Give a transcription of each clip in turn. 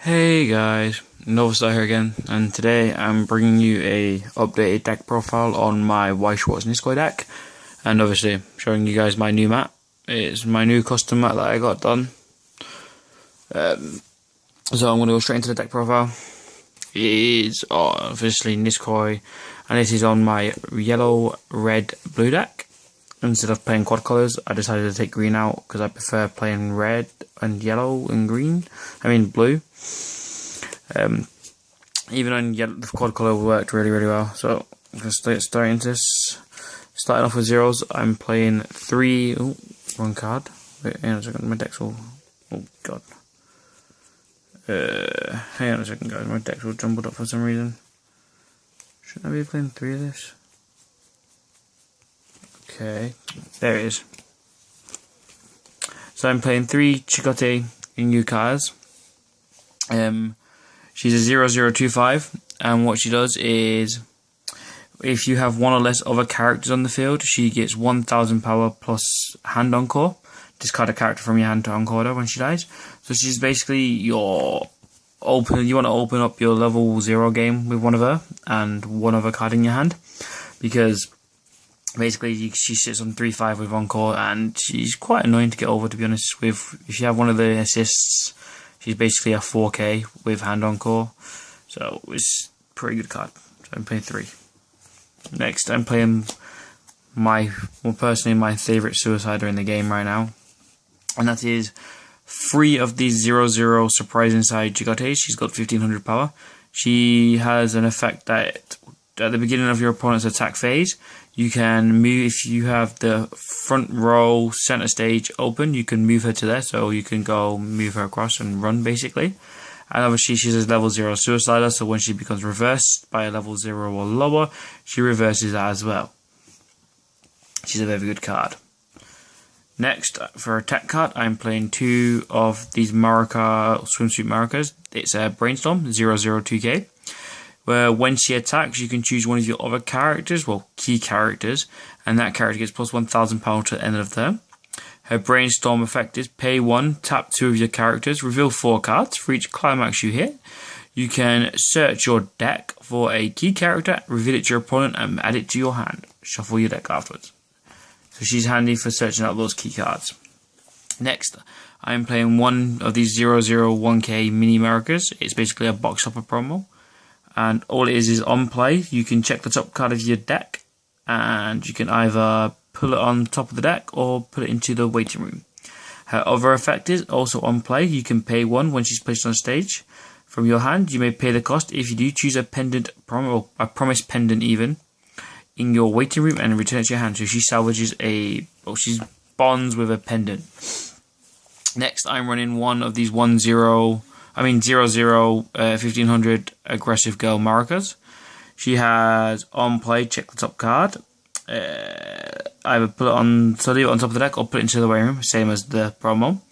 Hey guys, Novastar here again, and today I'm bringing you a updated deck profile on my weiss schwarz nisekoi deck, and obviously showing you guys my new mat. It's my new custom mat that I got done. So I'm going to go straight into the deck profile. It is obviously nisekoi, and this is on my yellow, red, blue deck. Instead of playing quad colours, I decided to take green out because I prefer playing red and yellow and green. I mean blue. Even on yellow, the quad colour worked really well. So I'm going to start into this. Starting off with zeros, I'm playing three. Oh, wrong card. Wait, hang on a second. My deck's all. Oh god. Hang on a second, guys. My deck's all jumbled up for some reason. Shouldn't I be playing three of this? Okay, there it is. So I'm playing three Chicote in Yuka's. She's a 0025, and what she does is, if you have one or less other characters on the field, she gets 1000 power plus hand encore. Discard a character from your hand to encore her when she dies. So she's basically your open. You want to open up your level 0 game with one of her and one other card in your hand, because basically she sits on 3/5 with encore, and she's quite annoying to get over, to be honest. With if you have one of the assists, she's basically a 4k with hand encore, so it's a pretty good card. So I'm playing three. Next, I'm playing personally my favourite suicider in the game right now, and that is three of these 0/0 surprise inside Chicotes. She's got 1500 power. She has an effect that at the beginning of your opponent's attack phase, you can move. If you have the front row center stage open, you can move her to there, so you can go move her across and run basically. And obviously she's a level 0 suicider, so when she becomes reversed by a level 0 or lower, she reverses that as well. She's a very good card. Next, for a tech card, I'm playing two of these Marika swimsuit Marikas. It's a Brainstorm 002k. Where when she attacks, you can choose one of your other characters, well, key characters, and that character gets plus 1000 power to the end of the turn. Her Brainstorm effect is pay 1, tap 2 of your characters, reveal 4 cards for each climax you hit. You can search your deck for a key character, reveal it to your opponent, and add it to your hand. Shuffle your deck afterwards. So she's handy for searching out those key cards. Next, I'm playing one of these 001k mini Americas. It's basically a box shopper promo. And all it is on play, you can check the top card of your deck, and you can either pull it on top of the deck or put it into the waiting room. Her other effect is also on play. You can pay 1 when she's placed on stage. From your hand, you may pay the cost. If you do, choose a pendant, or a promise pendant even, in your waiting room and return it to your hand. So she salvages she's bonds with a pendant. Next, I'm running one of these 00 1500 aggressive girl Marikas. She has on play, check the top card. Either put it on, so leave it on top of the deck, or put it into the waiting room, same as the promo.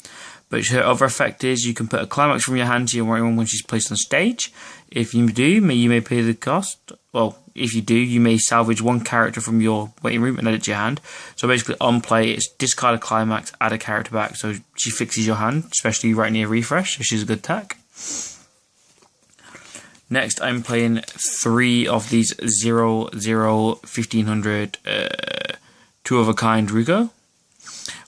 But her other effect is you can put a climax from your hand to your waiting room when she's placed on stage. If you do, you may pay the cost. Well, if you do, you may salvage one character from your waiting room and add it to your hand. So basically, on play, it's discard a climax, add a character back, so she fixes your hand, especially right near refresh, so she's a good tech. Next, I'm playing three of these 1500 two of a kind Rugo.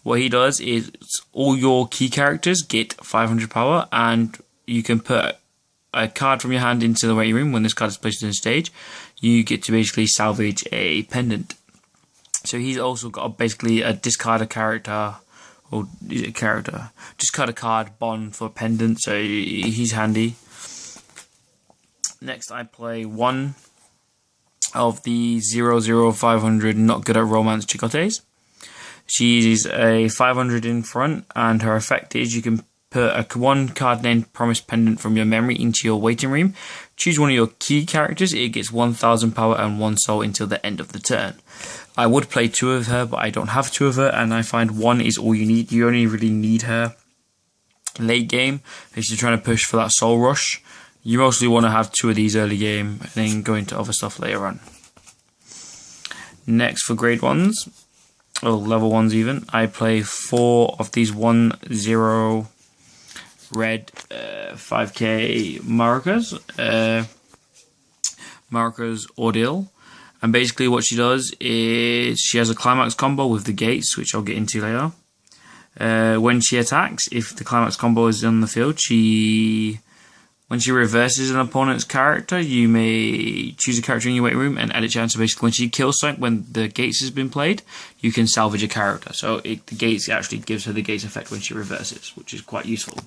What he does is all your key characters get 500 power, and you can put a card from your hand into the waiting room. When this card is placed on the stage, you get to basically salvage a pendant. So he's also got basically a discard a character, or is it a character? Discard a card bond for a pendant, so he's handy. Next, I play one of the 00500 not good at romance Chicotes. She's a 500 in front, and her effect is you can put one card named Promise Pendant from your memory into your waiting room. Choose one of your key characters. It gets 1000 power and 1 soul until the end of the turn. I would play 2 of her, but I don't have 2 of her, and I find 1 is all you need. You only really need her late game if you're trying to push for that soul rush. You mostly want to have 2 of these early game and then go into other stuff later on. Next, for grade 1s, or level 1s even, I play 4 of these 10 red 5k markers ordeal. And basically what she does is she has a climax combo with the gates, which I'll get into later. When she attacks, if the climax combo is on the field, when she reverses an opponent's character, you may choose a character in your waiting room and add it down. So basically when she kills something, when the gates has been played, you can salvage a character. So the gates actually gives her the gates effect when she reverses, which is quite useful.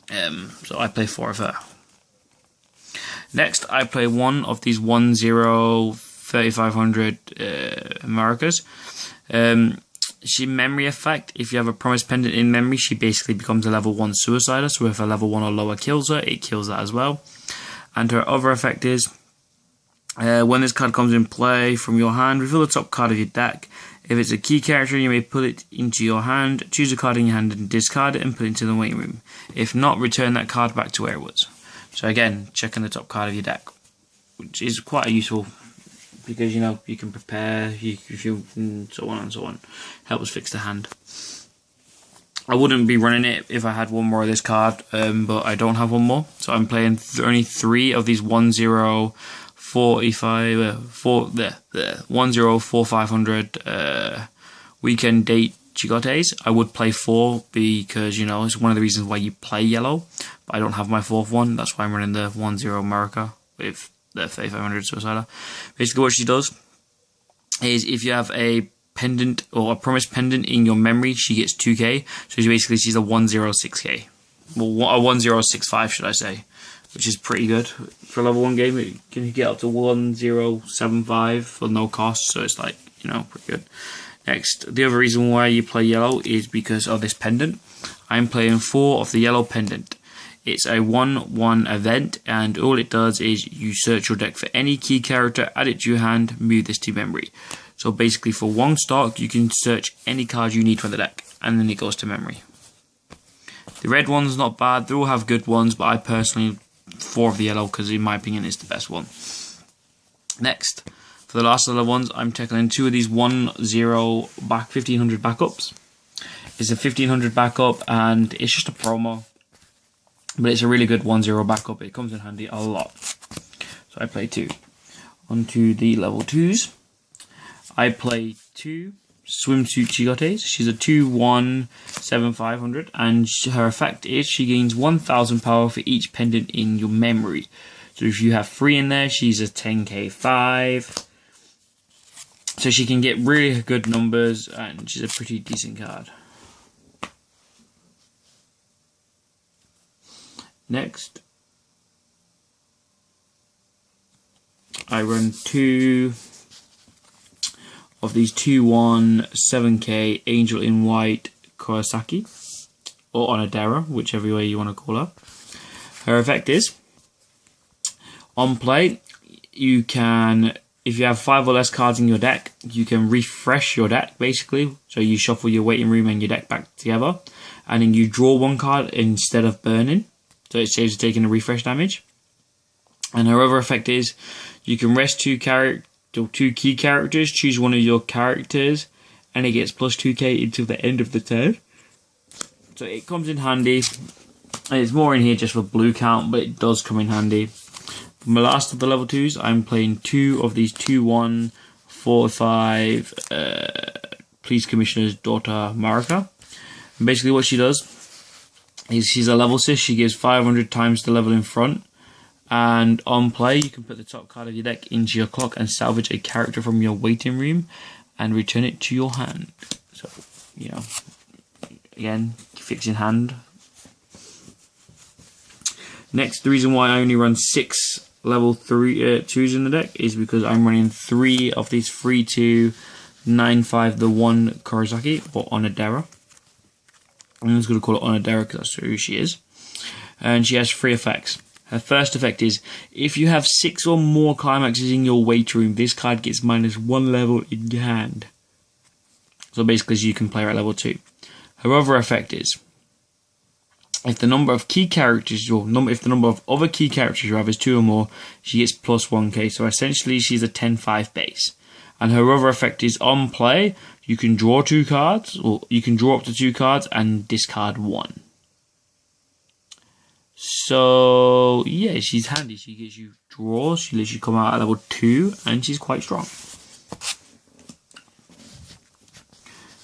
So I play 4 of her. Next, I play one of these 1-0 3500 markers. She memory effect. If you have a promise pendant in memory, she basically becomes a level 1 suicider. So if a level 1 or lower kills her, it kills that as well. And her other effect is when this card comes in play from your hand, reveal the top card of your deck. If it's a key character, you may put it into your hand, choose a card in your hand and discard it and put it into the waiting room. If not, return that card back to where it was. So again, checking the top card of your deck, which is quite useful because you know you can prepare, so on and so on. Helps fix the hand. I wouldn't be running it if I had one more of this card, but I don't have one more, so I'm playing only 3 of these 1-0 4500 weekend date Chigotes. I would play 4 because, you know, it's one of the reasons why you play yellow, but I don't have my 4th one. That's why I'm running the 1-0 America with the 3500 Suicider. Basically what she does is if you have a pendant or a promise pendant in your memory, she gets 2k. So basically she's a 106k. Well, a 1065 should I say, which is pretty good. For a level 1 game, it can get up to 1075 for no cost, so it's like, you know, pretty good. Next, the other reason why you play yellow is because of this pendant. I'm playing 4 of the yellow pendant. It's a 1/1 event, and all it does is you search your deck for any key character, add it to your hand, move this to memory. So basically for 1 stock, you can search any card you need from the deck, and then it goes to memory. The red one's not bad, they all have good ones, but I personally 4 of the yellow because in my opinion it's the best one. Next, for the last of the ones, I'm tackling 2 of these 1-0 1500 backups. It's a 1500 backup and it's just a promo, but it's a really good 1-0 backup. It comes in handy a lot. So I play 2. On to the level 2s. I play 2 Swimsuit Chigotes. She's a 2/1 7500, and her effect is she gains 1000 power for each pendant in your memory. So if you have 3 in there, she's a 10k 5. So she can get really good numbers, and she's a pretty decent card. Next, I run 2 of these 2/1 7k Angel in White Kurosaki, or Onodera, whichever way you want to call her. Her effect is, on play, you can, if you have 5 or less cards in your deck, you can refresh your deck basically. So you shuffle your waiting room and your deck back together, and then you draw 1 card instead of burning. So it saves you taking the refresh damage. And her other effect is you can rest 2 key characters, choose one of your characters, and it gets plus 2k until the end of the turn. So it comes in handy. And it's more in here just for blue count, but it does come in handy. For my last of the level 2s, I'm playing 2 of these 2/1 4/5 Police Commissioner's Daughter Marika. And basically what she does is she's a level 6, she gives 500 times the level in front. And on play, you can put the top card of your deck into your clock and salvage a character from your waiting room and return it to your hand. So, you know, again, fixing hand. Next, the reason why I only run 6 level 2s in the deck is because I'm running 3 of these 3/2 9/5 the 1 Kurosaki, or Onodera. I'm just going to call it Onodera because that's who she is. And she has 3 effects. Her first effect is, if you have 6 or more climaxes in your waiting room, this card gets -1 level in your hand. So basically you can play her at level 2. Her other effect is, if the number of key characters, or if the number of other key characters you have is 2 or more, she gets plus 1k. So essentially she's a 10/5 base. And her other effect is, on play, you can draw 2 cards, or you can draw up to 2 cards and discard 1. So yeah, she's handy. She gives you draws. She lets you come out at level 2, and she's quite strong.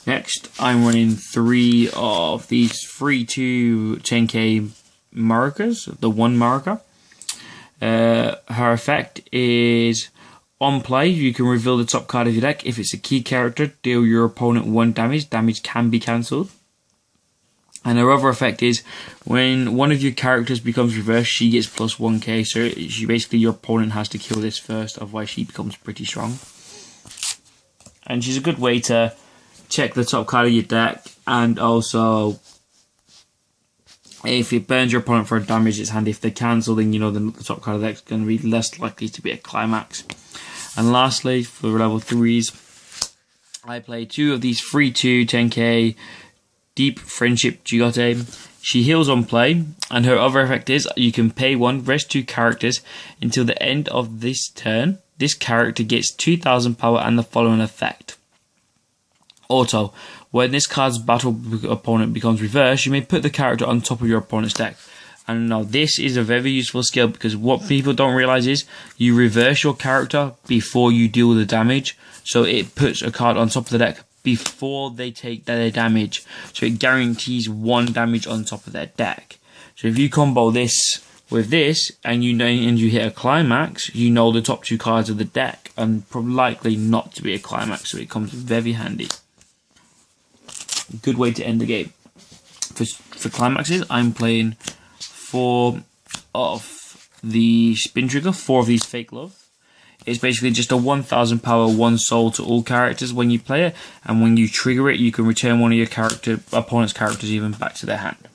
Next, I'm running 3 of these 3-2 10k markers. The 1 marker. Her effect is, on play, you can reveal the top card of your deck. If it's a key character, deal your opponent 1 damage. Damage can be cancelled. And her other effect is, when one of your characters becomes reversed, she gets plus 1k. So she basically, your opponent has to kill this first, otherwise she becomes pretty strong. And she's a good way to check the top card of your deck, and also if it burns your opponent for damage, it's handy. If they cancel, then you know the top card of the deck is going to be less likely to be a climax. And lastly, for level 3s, I play 2 of these 3-2 10k Deep Friendship Jigote. She heals on play, and her other effect is, you can pay 1, rest 2 characters until the end of this turn. This character gets 2,000 power and the following effect. Auto, when this card's battle opponent becomes reversed, you may put the character on top of your opponent's deck. And now this is a very useful skill, because what people don't realize is you reverse your character before you deal the damage. So it puts a card on top of the deck before they take their damage. So it guarantees 1 damage on top of their deck. So if you combo this with this and you hit a climax, you know the top 2 cards of the deck, and probably likely not to be a climax. So it comes very handy. Good way to end the game. For climaxes, I'm playing 4 of the spin trigger, 4 of these fake love. It's basically just a 1,000 power 1 soul to all characters when you play it, and when you trigger it, you can return one of your opponent's characters even back to their hand.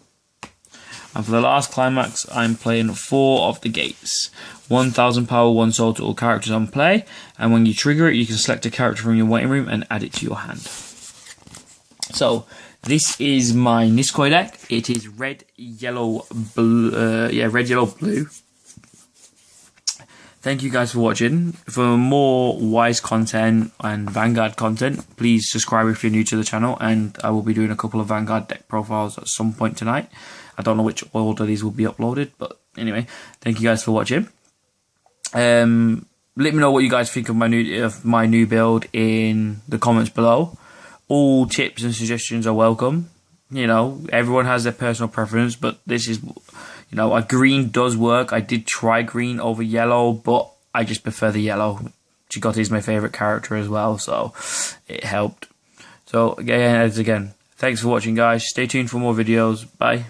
And for the last climax, I'm playing 4 of the gates. 1,000 power 1 soul to all characters on play, and when you trigger it, you can select a character from your waiting room and add it to your hand. So this is my Nisekoi deck. It is red, yellow, blue. Red, yellow, blue. Thank you guys for watching. For more Weiss content and Vanguard content, please subscribe if you're new to the channel, and I will be doing a couple of Vanguard deck profiles at some point tonight. I don't know which order these will be uploaded, but anyway, thank you guys for watching. Let me know what you guys think of my new build in the comments below. All tips and suggestions are welcome. You know, everyone has their personal preference, but this is, you know, a green does work. I did try green over yellow, but I just prefer the yellow. Jigote is my favourite character as well, so it helped. So again, thanks for watching, guys. Stay tuned for more videos. Bye.